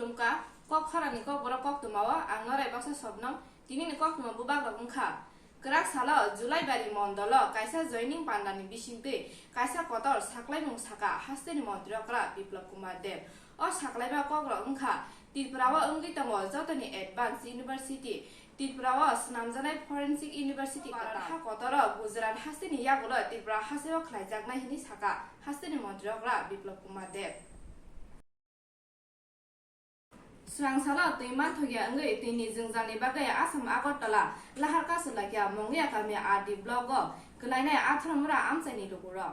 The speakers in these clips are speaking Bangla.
खुलुमका कक खरानि कक बरा कक तुमावा आं नराय बाक्सा सबनम तिनि कक तुमा बुबाग रंखा Kerak salah Julai bari mondolo kaisa joining pandani bisingte kaisa kotor saklai mung saka hasteni montriokra Biplop Kumar Dev o saklai ba kokro ungkha Tripurawa ungri tango jotoni Advanced University Tripurawa snamjanai Forensic University ha kotoro Gujarat hasteni yagulo Tripura haseo khlaijaknai hini saka hasteni montriokra Biplop Kumar Dev Srangsala Timan Thogia Angay Tini Zingzani Bagay Asam Agotala Lahar Kasulakia Mongia Kamia Adi Blogo Kalina Atramura Amsani Lugura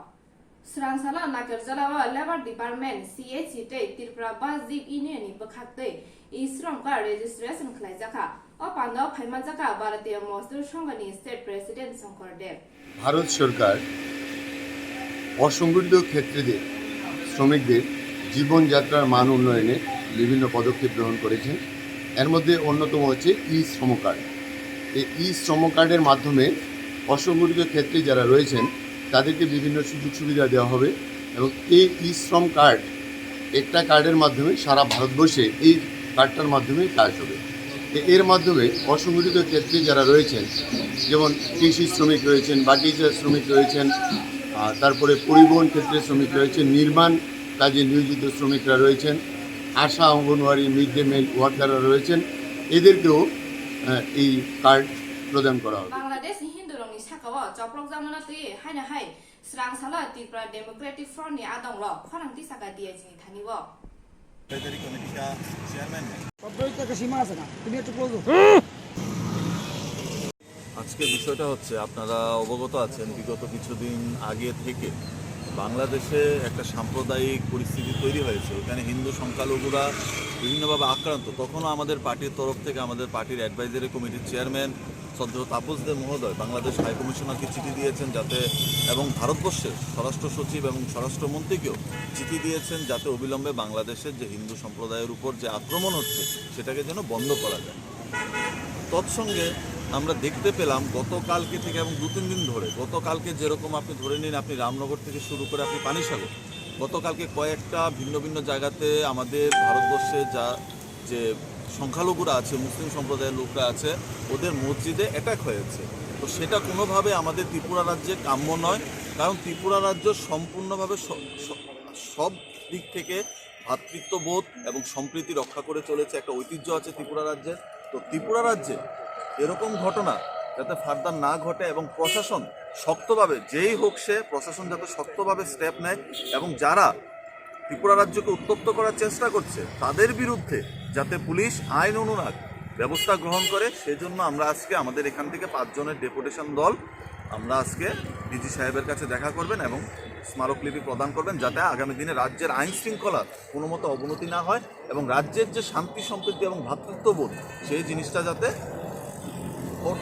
Srangsala Nakarjalawa Labor Department CH Tripura Bus Zip Union Bakate Isram Car Registration Klajaka Opando Paimanjaka Baratia Mosdur Shongani State President Sankar Dev Bharat সরকার অসংগঠিত ক্ষেত্রে শ্রমিকদের জীবনযাত্রার মান উন্নয়নে বিভিন্ন পদক্ষেপ গ্রহণ করেছেন। এর মধ্যে অন্যতম হচ্ছে শ্রম কার্ড। এই শ্রম কার্ডের মাধ্যমে অসংগঠিত ক্ষেত্রে যারা রয়েছেন তাদেরকে বিভিন্ন সুযোগ সুবিধা দেওয়া হবে এবং এই শ্রম কার্ড একটা কার্ডের মাধ্যমে সারা ভারতবর্ষে এই কার্ডটার মাধ্যমে কাজ হবে। এর মাধ্যমে অসংগঠিত ক্ষেত্রে যারা রয়েছেন যেমন কৃষি শ্রমিক রয়েছেন, বাগিচা শ্রমিক রয়েছেন, তারপরে পরিবহন ক্ষেত্রে শ্রমিক রয়েছেন, নির্মাণ কাজে নিয়োজিত শ্রমিকরা রয়েছেন, আশা অঙ্গনওয়াড়ি মিড ডে মিল ওয়ার্কাররা রয়েছেন, এদেরকেও এই কার্ড প্রদান করা হবে। বাংলাদেশ হিন্দু রংনি সাকাও চপ্রক জামনা তুই হাইনা হাই স্রাংসালা ত্রিপুরা ডেমোক্রেটিক ফ্রন্টনি আদংল খরাংতি সাকা দিয়ে জিনি থানিব সরকারি কমিটিটা চেয়ারম্যান সীমা আছে না তুমি একটু বলছো। আজকে বিষয়টা হচ্ছে আপনারা অবগত আছেন বিগত কিছুদিন আগে থেকে বাংলাদেশে একটা সাম্প্রদায়িক পরিস্থিতি তৈরি হয়েছে। এখানে হিন্দু সংখ্যালঘুরা বিভিন্নভাবে আক্রান্ত। তখনও আমাদের পার্টির তরফ থেকে আমাদের পার্টির অ্যাডভাইজারি কমিটির চেয়ারম্যান শ্রদ্ধেয় তাপস দে মহোদয় বাংলাদেশ হাইকমিশনারকে চিঠি দিয়েছেন যাতে এবং ভারতবর্ষের স্বরাষ্ট্র সচিব এবং স্বরাষ্ট্রমন্ত্রীকেও চিঠি দিয়েছেন যাতে অবিলম্বে বাংলাদেশের যে হিন্দু সম্প্রদায়ের উপর যে আক্রমণ হচ্ছে সেটাকে যেন বন্ধ করা যায়। তৎসঙ্গে আমরা দেখতে পেলাম গতকালকে থেকে এবং 2-3 দিন ধরে, গতকালকে যেরকম আপনি ধরে নিন আপনি রামনগর থেকে শুরু করে আপনি পানিসাগর, গতকালকে কয়েকটা ভিন্ন ভিন্ন জায়গাতে আমাদের ভারতবর্ষে যে সংখ্যালঘুরা আছে, মুসলিম সম্প্রদায়ের লোকরা আছে, ওদের মসজিদে অ্যাটাক হয়েছে। তো সেটা কোনোভাবে আমাদের ত্রিপুরা রাজ্যে কাম্য নয়, কারণ ত্রিপুরা রাজ্য সম্পূর্ণভাবে সব দিক থেকে ভ্রাতৃত্ববোধ এবং সম্প্রীতি রক্ষা করে চলেছে। একটা ঐতিহ্য আছে ত্রিপুরা রাজ্যে। তো ত্রিপুরা রাজ্যে এরকম ঘটনা যাতে ফার্দার না ঘটে এবং প্রশাসন শক্তভাবে, যেই হোক সে প্রশাসন যাতে শক্তভাবে স্টেপ নেয় এবং যারা ত্রিপুরা রাজ্যকে উত্তপ্ত করার চেষ্টা করছে তাদের বিরুদ্ধে যাতে পুলিশ আইন অনুযায়ী ব্যবস্থা গ্রহণ করে, সেজন্য আমরা আজকে আমাদের এখান থেকে 5 জনের ডেপুটেশন দল আমরা আজকে ডিজি সাহেবের কাছে দেখা করবেন এবং স্মারকলিপি প্রদান করবেন যাতে আগামী দিনে রাজ্যের আইন শৃঙ্খলার কোনো মতো অবনতি না হয় এবং রাজ্যের যে শান্তি সম্প্রীতি এবং ভ্রাতৃত্ববোধ সেই জিনিসটা যাতে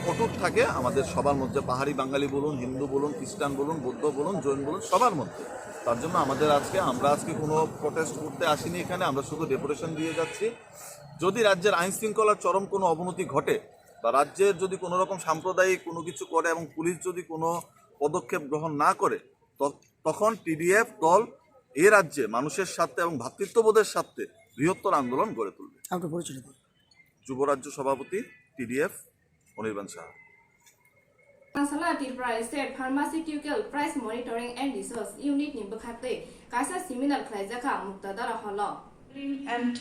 অটুট থাকে আমাদের সবার মধ্যে, পাহাড়ি বাঙালি বলুন, হিন্দু বলুন, খ্রিস্টান বলুন, বৌদ্ধ বলুন, জৈন বলুন, সবার মধ্যে। তার জন্য আমরা আজকে কোনো প্রটেস্ট করতে আসিনি এখানে, আমরা শুধু ডেপুটেশন দিয়ে যাচ্ছি। যদি রাজ্যের আইন শৃঙ্খলার চরম কোনো অবনতি ঘটে বা রাজ্যের যদি কোনো রকম সাম্প্রদায়িক কোনো কিছু করে এবং পুলিশ যদি কোনো পদক্ষেপ গ্রহণ না করে তখন টিডিএফ দল এ রাজ্যে মানুষের স্বার্থে এবং ভ্রাতৃত্ববোধের স্বার্থে বৃহত্তর আন্দোলন গড়ে তুলবে। আপনার পরিচয় দিন। যুবরাজ্য সভাপতি TDF Anirban Saha. Srangsala Tripura State Pharmaceutical Price Monitoring and Research Unit ni bakate kaisa seminar khlaijaka muktadara holo and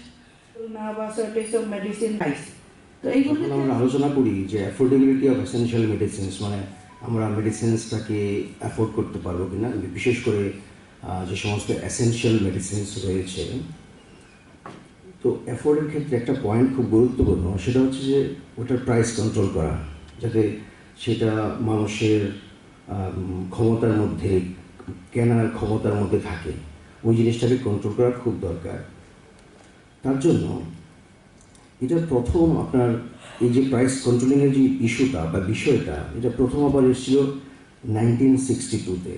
medicine price তো এইগুলো আমরা আলোচনা করি যে অ্যাফোর্ডেবিলিটি অফ এসেনশিয়াল মেডিসিনস, মানে আমরা মেডিসিনসটাকে অ্যাফোর্ড করতে পারবো কিনা, বিশেষ করে যে সমস্ত এসেনশিয়াল মেডিসিনস রয়েছে। তো অ্যাফোর্ডের ক্ষেত্রে একটা পয়েন্ট খুব গুরুত্বপূর্ণ, সেটা হচ্ছে যে ওটার প্রাইস কন্ট্রোল করা, যাতে সেটা মানুষের ক্ষমতার মধ্যে, কেনার ক্ষমতার মধ্যে থাকে, ওই জিনিসটাকে কন্ট্রোল করা খুব দরকার। তার জন্য এটা প্রথম আপনার এই যে প্রাইস কন্ট্রোলিংয়ের যে ইস্যুটা বা বিষয়টা, এটা প্রথম আবার এসেছিল 1962-তে।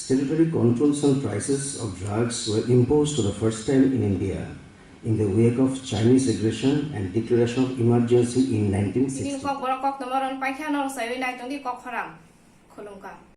Statutory controls on prices of drugs were imposed for the first time in India in the wake of Chinese aggression and declaration of emergency in 1960. Kok bora kok nomoron paikha nor sai nai tong di kok kharam khulungka